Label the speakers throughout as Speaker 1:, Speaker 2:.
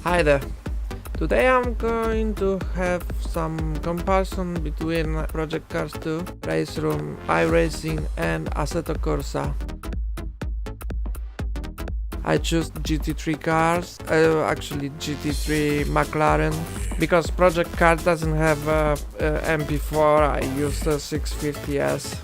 Speaker 1: Hi there. Today I'm going to have some comparison between Project Cars 2, Race Room, iRacing and Assetto Corsa. I choose GT3 cars, actually GT3 McLaren, because Project Cars doesn't have MP4. I use the 650S.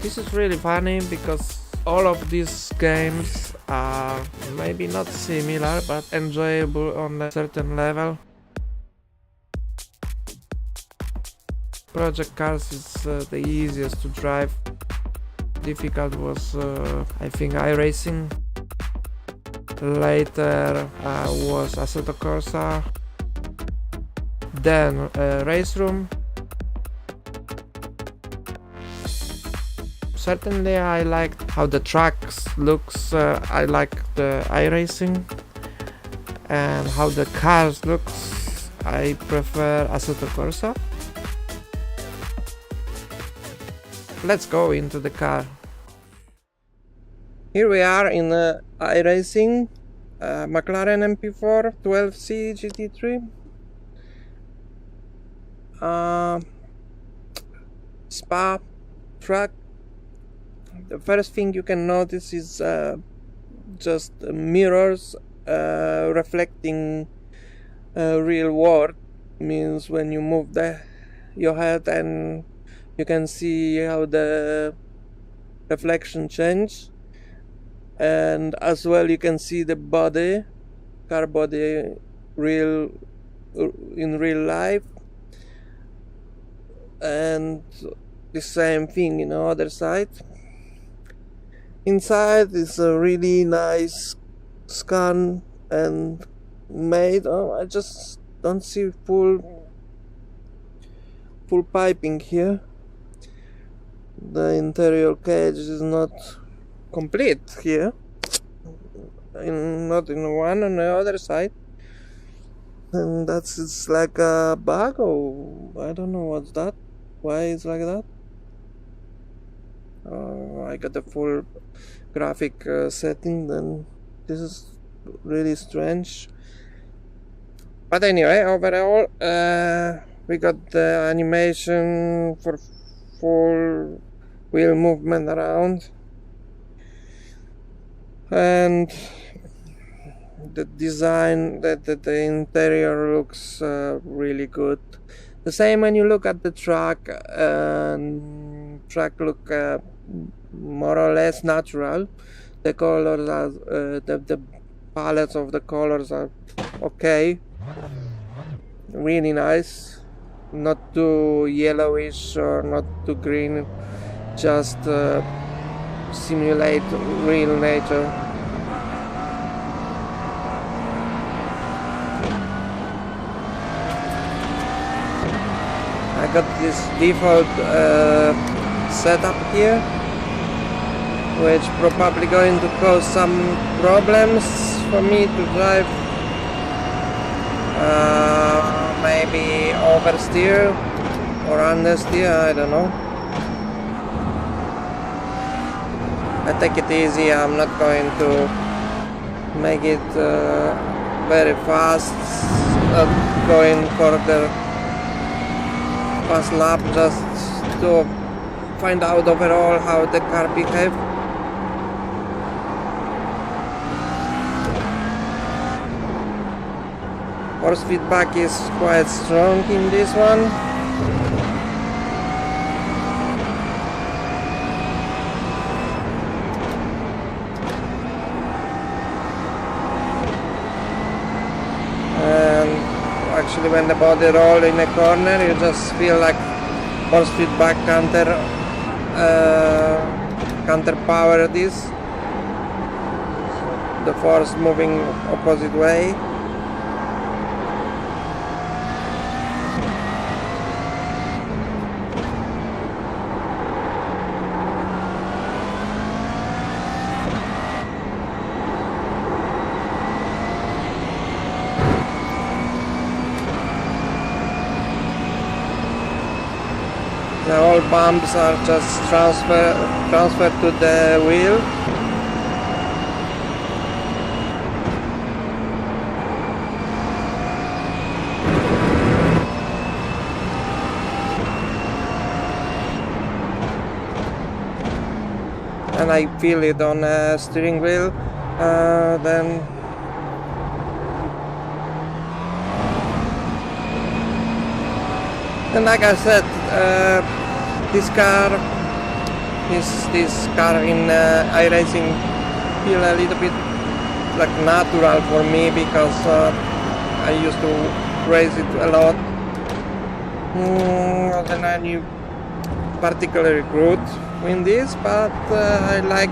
Speaker 1: This is really funny because all of these games are maybe not similar but enjoyable on a certain level. Project Cars is the easiest to drive. Difficult was I think iRacing. Later was Assetto Corsa. Then Race Room. Certainly I liked how the tracks looks. I like the iRacing, and how the cars looks. I prefer Assetto Corsa. Let's go into the car. Here we are in the iRacing McLaren MP4 12C GT3. Spa track. The first thing you can notice is just mirrors reflecting real world. Means when you move your head and you can see how the reflection change, and as well you can see the car body in real life, and the same thing in the other side. Inside is a really nice scan and made. I just don't see full piping here. The interior cage is not complete here, not in one on the other side, and it's like a bug, or I don't know what's that, why it's like that. I got the full graphic setting, then this is really strange. But anyway, overall we got the animation for full wheel movement around, and the design, the interior looks really good. The same when you look at the track, track look more or less natural. The colors are the palettes of the colors are okay, really nice, not too yellowish or not too green, just simulate real nature. I got this default setup here, which probably going to cause some problems for me to drive. Maybe oversteer or understeer, I don't know. I take it easy. I'm not going to make it very fast, going for the fast lap, just to find out overall how the car behaves. Force feedback is quite strong in this one. And actually when the body rolls in a corner, you just feel like force feedback counter power this. The force moving opposite way. All bumps are just transferred to the wheel. and I feel it on a steering wheel, then and like I said, this car in iRacing feel a little bit like natural for me, because I used to race it a lot. Then I knew particularly good in this, but I like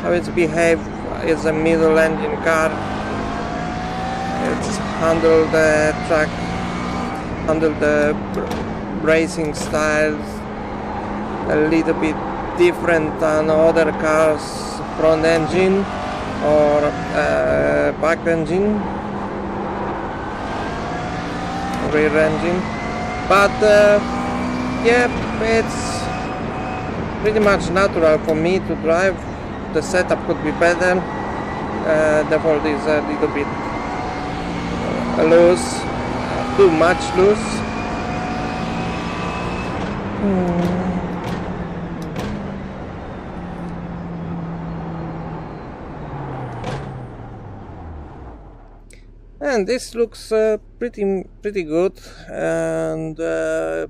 Speaker 1: how it's behaved as a middle engine car. It's handled the track, handled the racing styles a little bit different than other cars, front engine or back engine, rear engine, but yeah, it's pretty much natural for me to drive. The setup could be better. The hold is a little bit loose, too much loose. And this looks pretty good, and the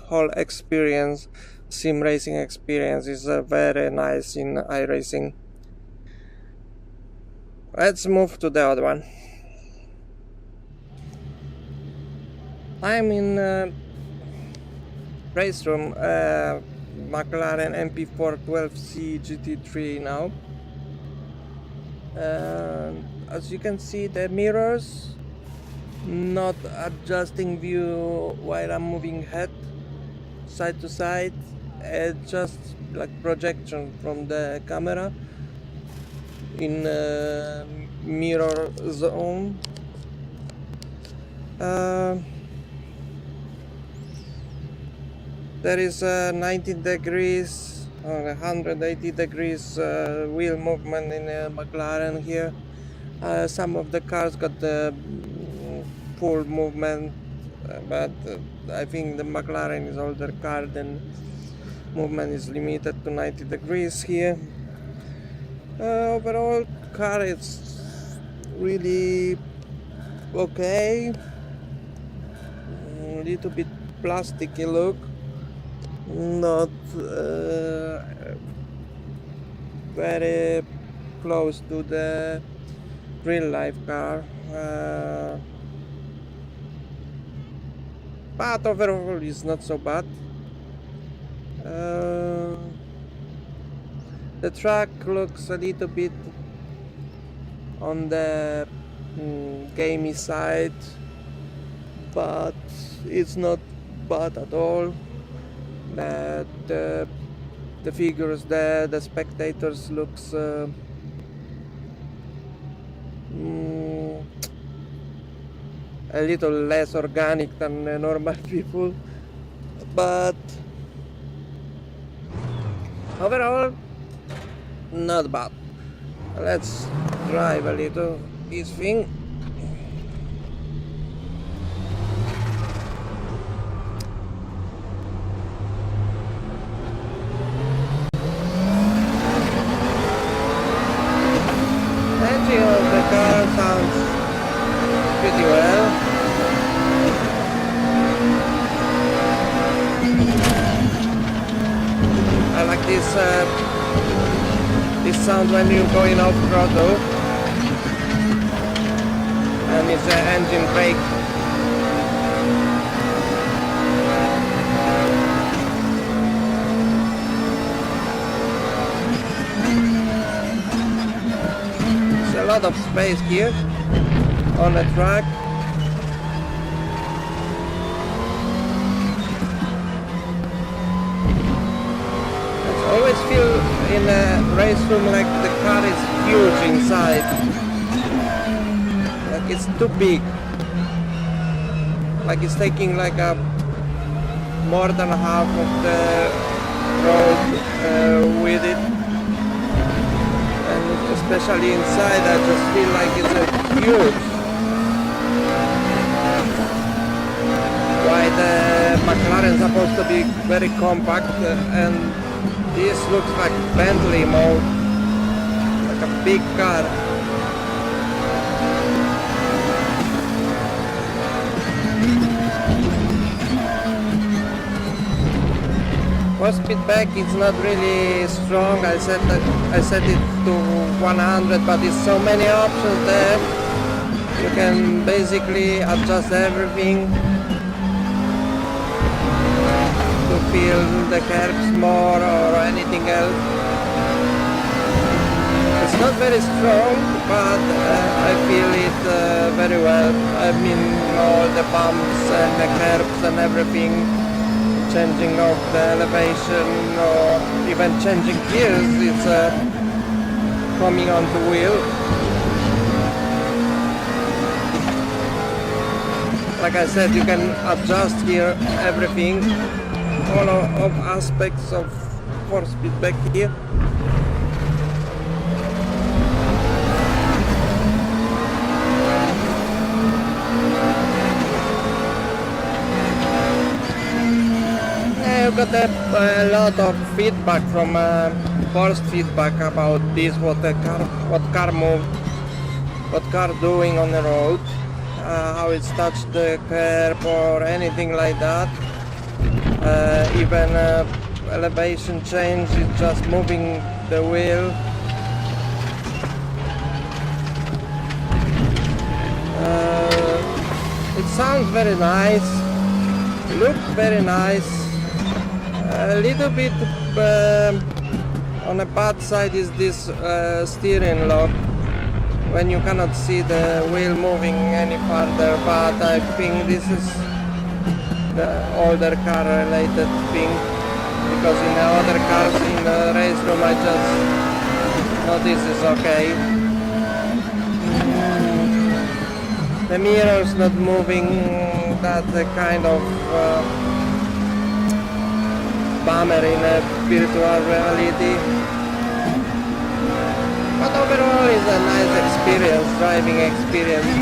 Speaker 1: whole experience, sim racing experience, is very nice in iRacing. Let's move to the other one. I'm in race room, McLaren MP412C GT3 now. As you can see, the mirrors not adjusting view while I'm moving head side to side, just like projection from the camera in mirror zone. There is 90 degrees or 180 degrees wheel movement in McLaren here. Some of the cars got the full movement, but I think the McLaren is older car, then movement is limited to 90 degrees here. Overall, car is really okay. A little bit plasticky look, not very close to the real life car, but overall it's not so bad. The track looks a little bit on the gamey side, but it's not bad at all. The figures there, the spectators looks a little less organic than normal people, but overall not bad. Let's drive a little this thing. Engine of the car sounds pretty well. I like this sound when you're going off throttle, and it's an engine brake. There's a lot of space here on the track. I always feel in a race room like the car is huge inside, like it's too big, like it's taking like a more than half of the road with it, and especially inside I just feel like it's a huge. Why the McLaren is supposed to be very compact and This looks like Bentley mode, like a big car. 4-speed back is not really strong. I set it to 100, but there's so many options there. You can basically adjust everything to feel the curves more or anything else. It's not very strong, but I feel it very well. I mean, all the bumps and the curves and everything, changing of the elevation or even changing gears, it's coming on the wheel. Like I said, you can adjust here everything, all of aspects of 4-speed back here. I've got a lot of feedback from forced feedback about this, what car doing on the road, how it's touched the curb or anything like that. Even elevation change is just moving the wheel. It sounds very nice, looks very nice. A little bit on the bad side is this steering lock, when you cannot see the wheel moving any further, but I think this is the older car related thing, because in the other cars in the race room I just know this is okay. The mirror's not moving, that's a kind of bummer in a virtual reality. But overall it's a nice experience, driving experience.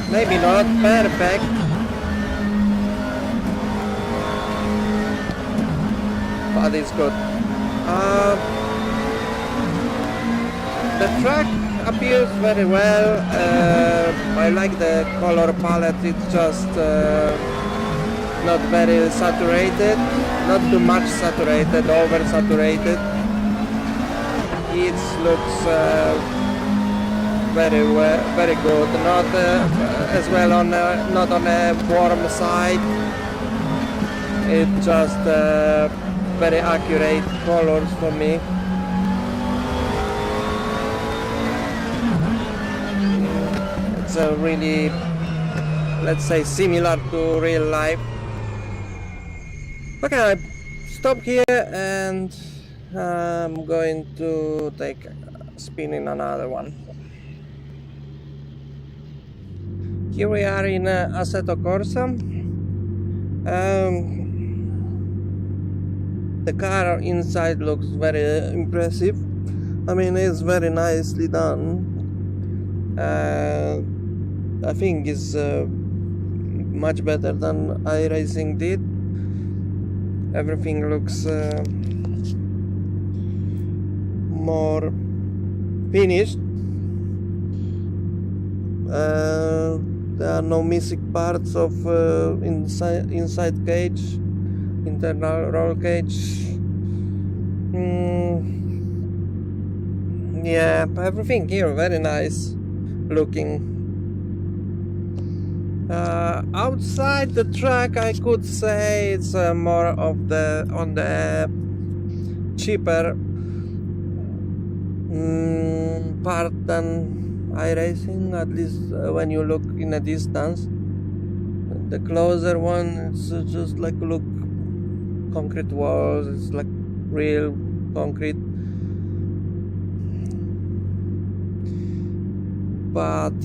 Speaker 1: Maybe not perfect, but it's good. The track appears very well. I like the color palette, it's just not very saturated, not too much saturated, over saturated. It looks very good. Not as well on not on a warm side. It's just very accurate colors for me. It's really, let's say, similar to real life. Okay, I stop here and I'm going to take a spin in another one. Here we are in Assetto Corsa. The car inside looks very impressive. I mean, it's very nicely done. I think it's much better than Iracing did. Everything looks more finished. There are no missing parts of inside cage, internal roll cage. Yeah, everything here very nice looking. Outside the track, I could say it's more of on the cheaper part than Iracing, at least when you look in a distance. The closer one, it's just like look concrete walls. It's like real concrete. But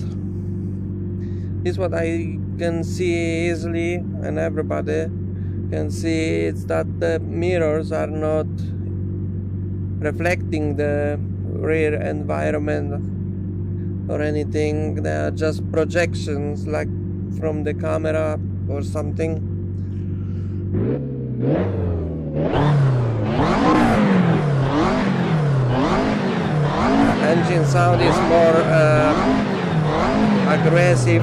Speaker 1: this what I can see easily, and everybody can see, it's that the mirrors are not reflecting the rear environment or anything. They are just projections, like from the camera or something. Engine sound is more aggressive,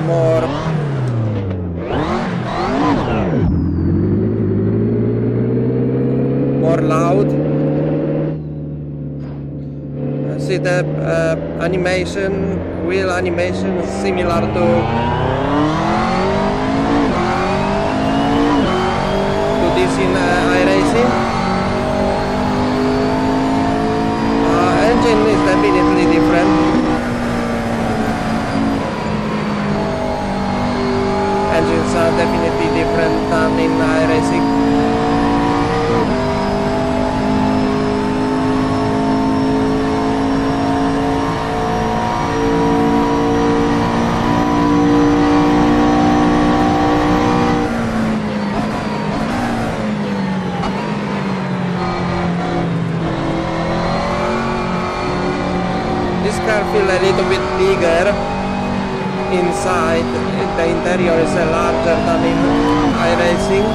Speaker 1: more loud. See the animation, wheel animation is similar to this in iRacing. Engine is definitely different. Engines are definitely different than in iRacing. Feel a little bit bigger inside. The interior is larger than in iRacing.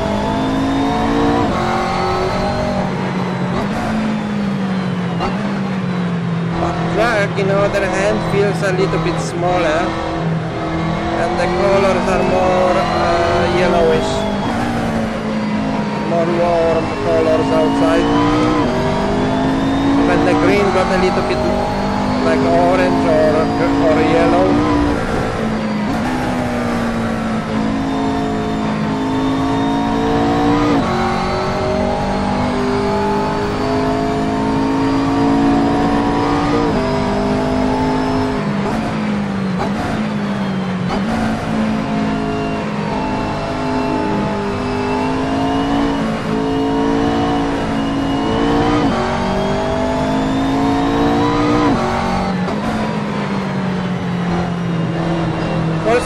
Speaker 1: But track, on the other hand, feels a little bit smaller, and the colors are more yellowish, more warm colors outside. When the green got a little bit like orange or yellow.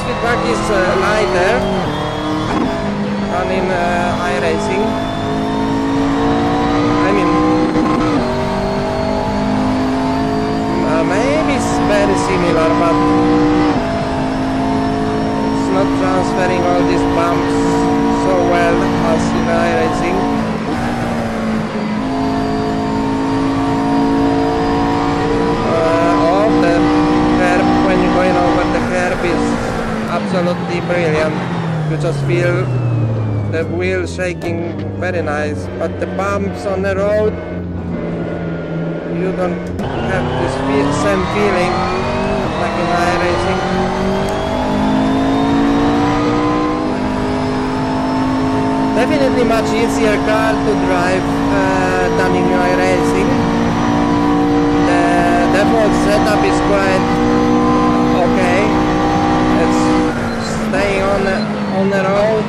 Speaker 1: Feedback is lighter than in iRacing. I mean, maybe it's very similar, but it's not transferring all these bumps so well as in iRacing. The curb, when you're going over the curb, is absolutely brilliant. You just feel the wheel shaking very nice, but the bumps on the road, you don't have this same feeling like in iRacing. Definitely much easier car to drive than in iRacing. The default setup is quite okay. It's staying on the road,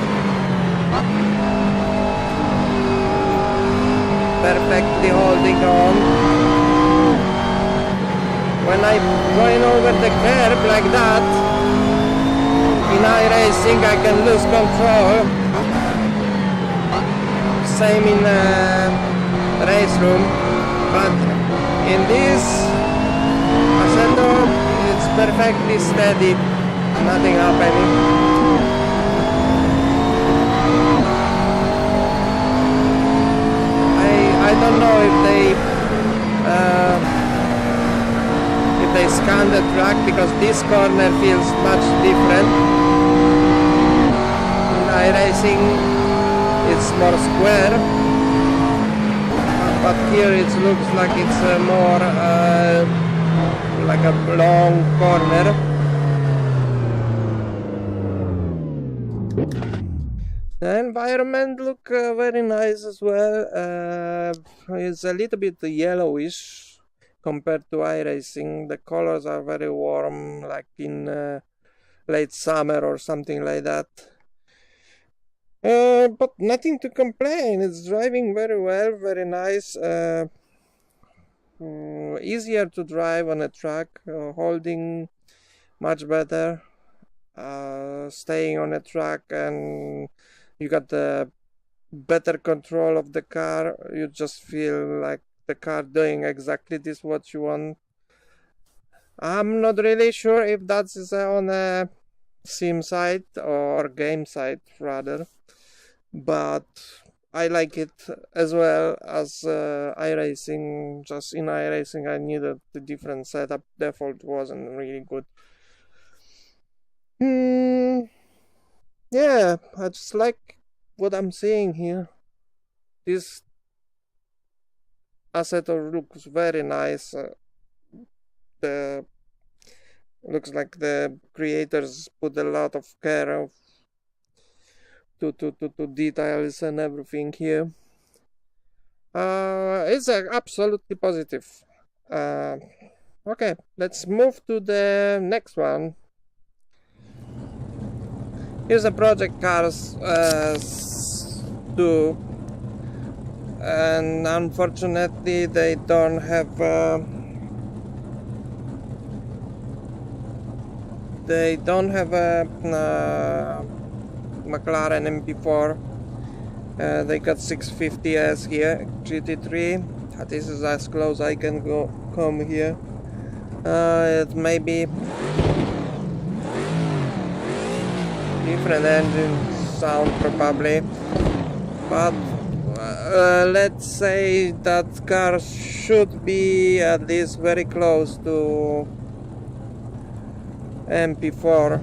Speaker 1: perfectly holding on. When I'm going over the curb like that, in iRacing I can lose control. Same in race room, but in this Assetto it's perfectly steady. Nothing happening. I don't know if they scan the track, because this corner feels much different. In iRacing it's more square, but here it looks like it's more like a long corner. The environment look very nice as well. It's a little bit yellowish compared to iRacing. The colors are very warm, like in late summer or something like that. But nothing to complain. It's driving very well, very nice. Easier to drive on a track, holding much better. Staying on a track, and you got the better control of the car. You just feel like the car doing exactly this what you want. I'm not really sure if that's on a sim site or game site rather, but I like it as well as iRacing. Just in iRacing, I needed the different setup. Default wasn't really good. Yeah, I just like what I'm seeing here. This Assetto looks very nice. The looks like the creators put a lot of care of to details and everything here. It's absolutely positive. Okay, let's move to the next one. Here's a Project Cars 2, and unfortunately they don't have a McLaren MP4. They got 650S here, GT3. This is as close I can come here. It may be different engine sound probably, but let's say that car should be at least very close to MP4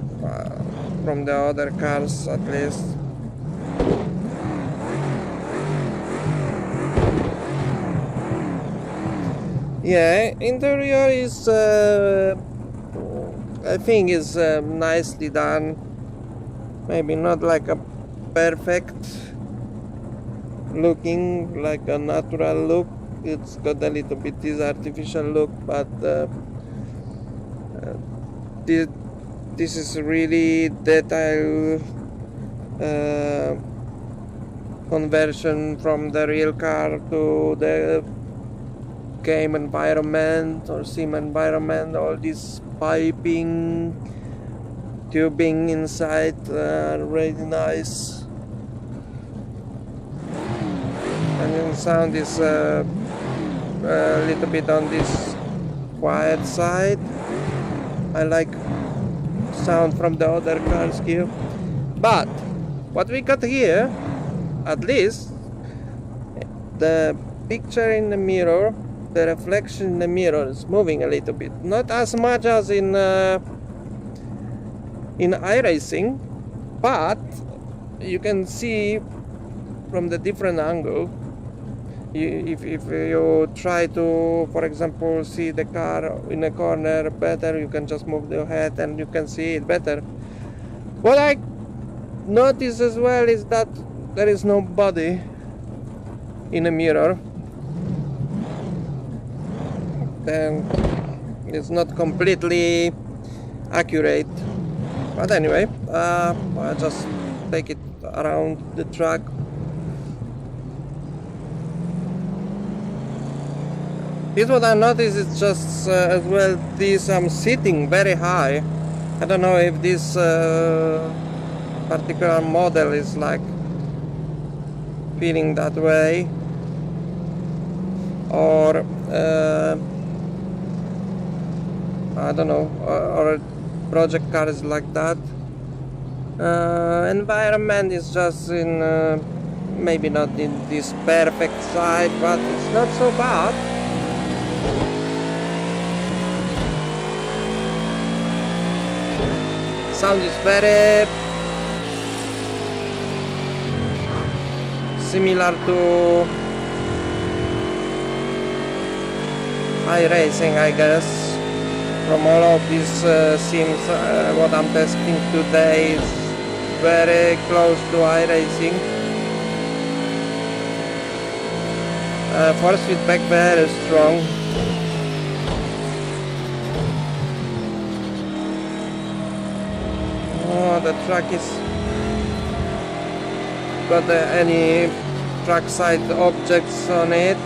Speaker 1: from the other cars at least. Yeah, interior is I think is nicely done. Maybe not like a perfect looking, like a natural look. It's got a little bit this artificial look, but this is really detail conversion from the real car to the game environment or sim environment. All this piping, tubing inside, really nice. And the sound is a little bit on this quiet side. I like sound from the other cars here, but what we got here, at least the picture in the mirror, the reflection in the mirror is moving a little bit, not as much as in iRacing, but you can see from the different angle. If you try to, for example, see the car in a corner better, you can just move your head and you can see it better. What I notice as well is that there is no body in a mirror. Then it's not completely accurate. But anyway, I just take it around the track. This what I noticed is just as well this I'm sitting very high. I don't know if this particular model is like feeling that way, or I don't know, or project car is like that. Environment is just in maybe not in this perfect side, but it's not so bad. Sound is very similar to iRacing, I guess. From all of these sims, what I'm testing today is very close to iRacing. Force feedback very strong. Oh, the track is got any trackside objects on it.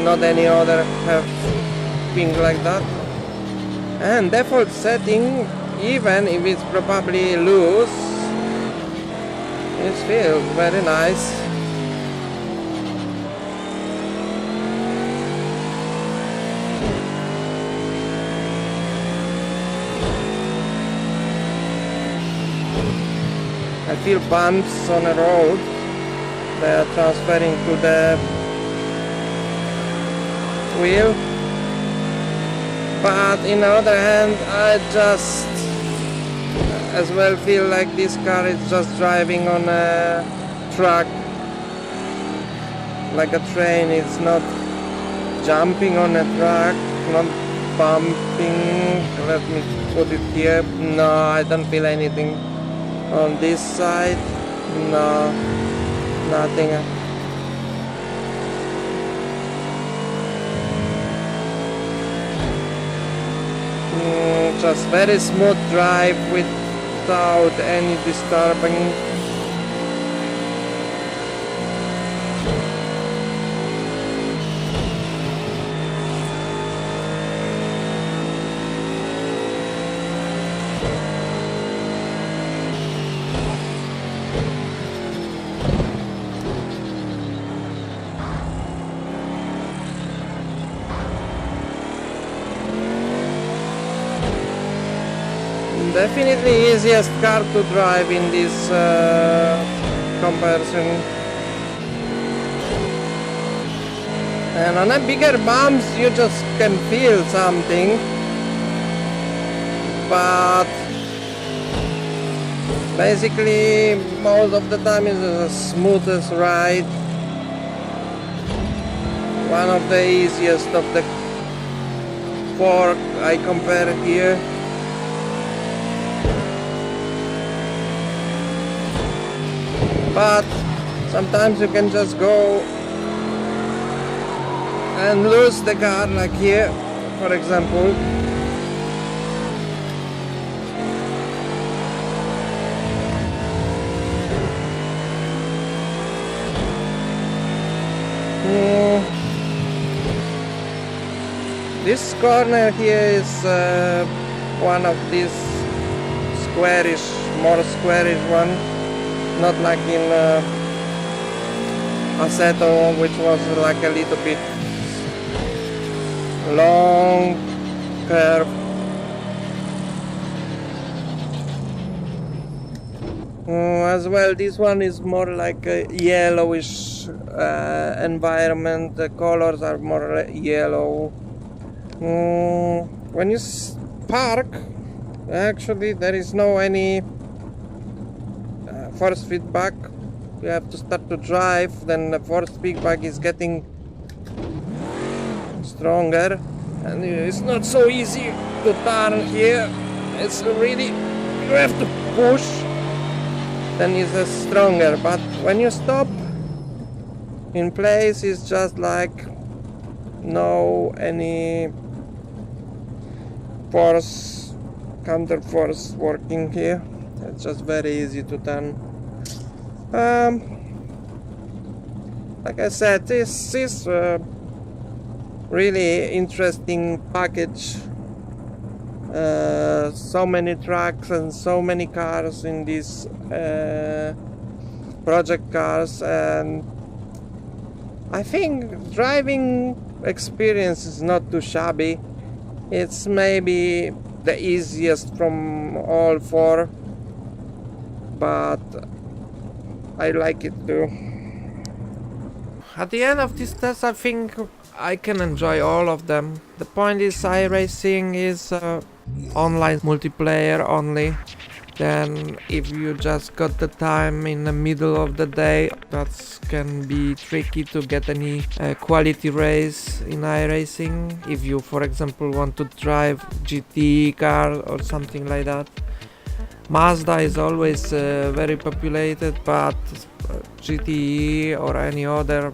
Speaker 1: Not any other have thing like that. And default setting, even if it's probably loose, it feels very nice. I feel bumps on the road. They are transferring to the wheel. But on the other hand, I just as well feel like this car is just driving on a track, like a train. It's not jumping on a track, not bumping. Let me put it here. No, I don't feel anything on this side. No, nothing. Just very smooth drive without any disturbing. Definitely easiest car to drive in this comparison. And on a bigger bumps you just can feel something, but basically most of the time is the smoothest ride. One of the easiest of the four I compare here. But sometimes you can just go and lose the car, like here, for example. This corner here is one of these squarish, more squarish one. Not like in Assetto, which was like a little bit long curve. As well, this one is more like a yellowish environment. The colors are more yellow. When you park, actually there is no any force feedback. You have to start to drive, then the force feedback is getting stronger, and it's not so easy to turn here. It's really, you have to push, then it's stronger. But when you stop in place, it's just like no any force, counter force working here. It's just very easy to turn. Like I said, this is a really interesting package. So many tracks and so many cars in these project cars, and I think driving experience is not too shabby. It's maybe the easiest from all four, but I like it too. At the end of this test, I think I can enjoy all of them. The point is, Iracing is online multiplayer only. Then if you just got the time in the middle of the day, that can be tricky to get any quality race in Iracing. If you, for example, want to drive GT car or something like that. Mazda is always very populated, but GTE or any other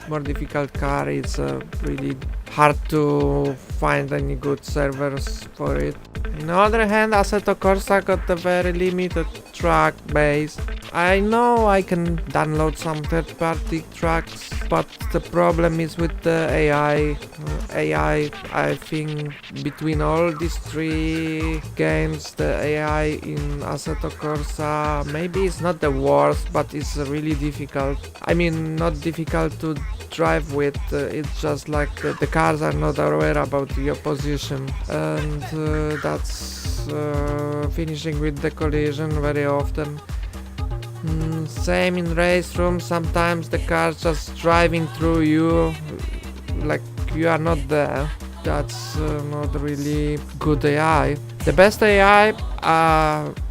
Speaker 1: more difficult car is really hard to find any good servers for it. On the other hand, Assetto Corsa got a very limited track base, I know I can download some third-party tracks, but the problem is with the AI. I think between all these three games, the AI in Assetto Corsa maybe it's not the worst, but it's really difficult. I mean, not difficult to drive with, it's just like the cars are not aware about your position, and that's finishing with the collision very often. Same in race room, sometimes the car's just driving through you like you are not there. That's not really good AI. The best AI,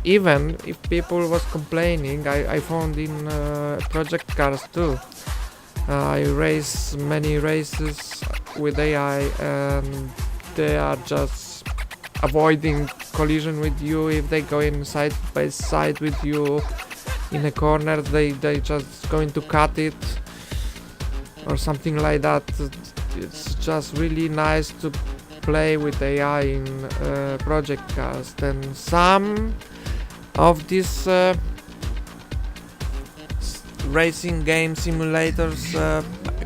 Speaker 1: even if people was complaining, I found in project cars too. I race many races with AI and they are just avoiding collision with you. If they go in side by side with you in a corner, they just going to cut it or something like that. It's just really nice to play with AI in project cars. Then some of these racing game simulators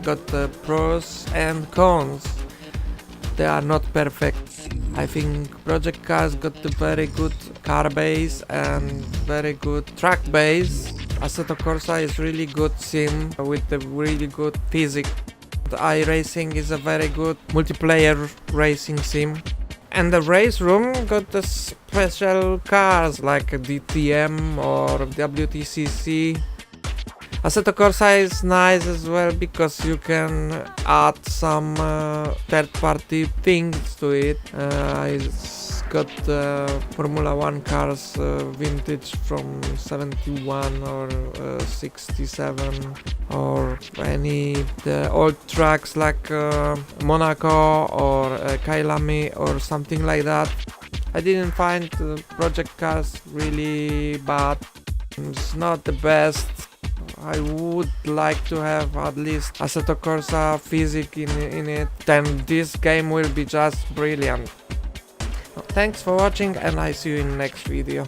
Speaker 1: got pros and cons. They are not perfect. I think project cars got the very good car base and very good track base. Assetto Corsa is really good sim with a really good physics. The iRacing is a very good multiplayer racing sim. And the race room got the special cars like DTM or WTCC. Assetto Corsa is nice as well because you can add some third-party things to it. It's got Formula 1 cars vintage from 71 or 67 or any the old tracks like Monaco or Kailami or something like that. I didn't find project cars really bad. It's not the best. I would like to have at least Assetto Corsa physics in it, then this game will be just brilliant. Thanks for watching and I see you in the next video.